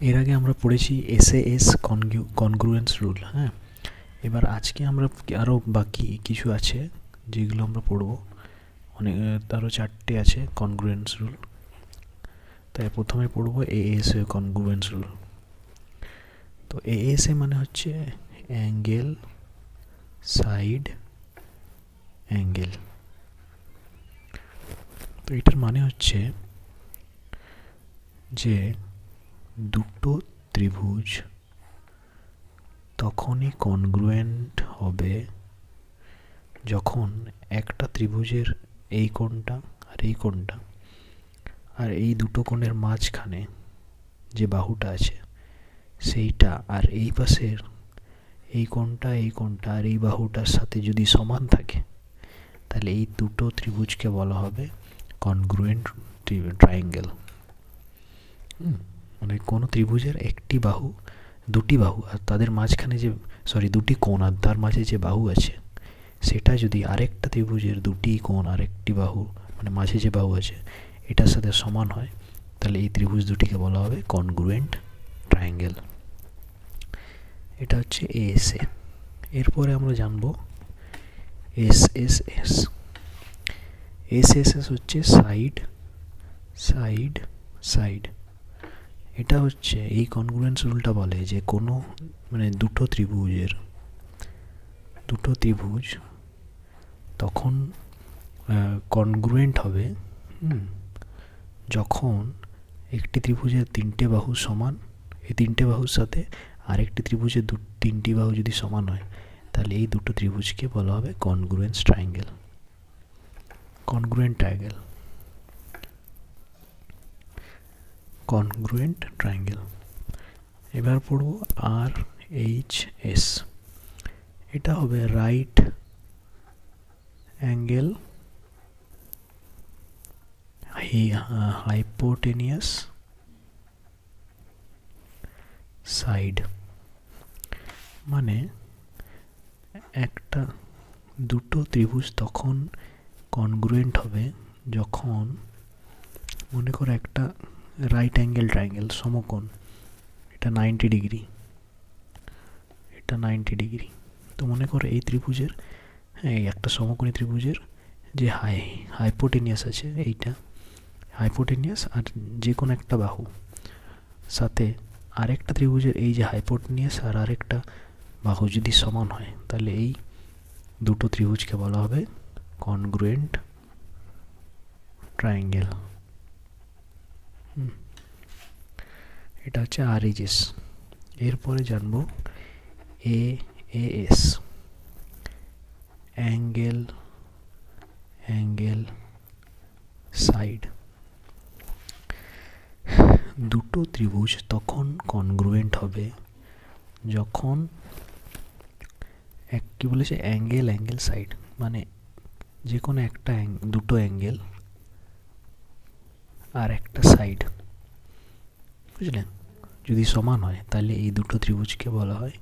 এর আগে আমরা পড়েছি এসএএস কনগ্রুয়েন্স রুল। হ্যাঁ, এবার আজকে আমরা আরও বাকি কিছু আছে যেগুলো আমরা পড়বো। অনেক আরও 4টে আছে কনগ্রুয়েন্স রুল। তাই প্রথমে পড়বো এএসএ কনগ্রুয়েন্স রুল। তো এএসএ মানে হচ্ছে অ্যাঙ্গেল সাইড অ্যাঙ্গেল। তো এটার মানে হচ্ছে যে দুটো ত্রিভুজ তখনই কনগ্রুয়েন্ট হবে যখন একটা ত্রিভুজের এই কোণটা আর এই কোণটা আর এই দুটো কোণের মাঝখানে যে বাহুটা আছে সেইটা আর এই পাশের এই কোণটা আর এই বাহুটার সাথে যদি সমান থাকে, তাহলে এই দুটো ত্রিভুজকে বলা হবে কনগ্রুয়েন্ট ট্রায়াঙ্গেল। মানে কোনো ত্রিভুজের একটি বাহু, দুটি বাহু আর তাদের মাঝখানে যে দুটি কোণ আর তার মাঝে যে বাহু আছে সেটা যদি আরেকটা ত্রিভুজের দুটি কোণ আরেকটি বাহু মানে মাঝে যে বাহু আছে এটার সাথে সমান হয়, তাহলে এই ত্রিভুজ দুটিকে বলা হবে কনগ্রুয়েন্ট ট্রায়াঙ্গেল। এটা হচ্ছে এএসএ। এরপরে আমরা জানবো এসএসএস। এসএসএস হচ্ছে সাইড সাইড সাইড। এটা হচ্ছে এই কনগ্রুয়েন্স রুলটা বলে যে কোনো মানে দুটো ত্রিভুজ তখন কনগ্রুয়েন্ট হবে যখন একটি ত্রিভুজের তিনটে বাহু সমান, এই তিনটে বাহুর সাথে আরেকটি ত্রিভুজের তিনটি বাহু যদি সমান হয়, তাহলে এই দুটো ত্রিভুজকে বলা হবে congruence triangle, congruent triangle, congruent triangle. এবার পড়ব আর এইচ এস। এটা হবে রাইট অ্যাঙ্গেল হাইপোটেনিয়াস সাইড। মানে একটা দুটো ত্রিভুজ তখন কনগ্রুয়েন্ট হবে যখন মনে করো একটা রাইট অ্যাঙ্গেল ট্রায়াঙ্গেল সমকোণ, এটা 90 ডিগ্রি, এটা 90 ডিগ্রি। তো মনে করো এই ত্রিভুজের এই একটা সমকোণী ত্রিভুজের যে হাইপোটেনিয়াস আছে, এইটা হাইপোটেনিয়াস আর যে কোনো একটা বাহু সাথে আরেকটা ত্রিভুজের এই যে হাইপোটেনিয়াস আর আরেকটা বাহু যদি সমান হয়, তাহলে এই দুটো ত্রিভুজকে বলা হবে কনগ্রুয়েন্ট ট্রায়াঙ্গেল। এটা হচ্ছে আর এইচ এস। এরপরে জানবো এএস, অ্যাঙ্গেল অ্যাঙ্গেল সাইড। দুটো ত্রিভুজ তখন কনগ্রুয়েন্ট হবে যখন কি বলেছে অ্যাঙ্গেল অ্যাঙ্গেল সাইড, মানে যে কোনো একটা দুটো অ্যাঙ্গেল আর একটা সাইড বুঝলেন যদি সমান হয়, তাহলে এই দুটো ত্রিভুজকে বলা হয়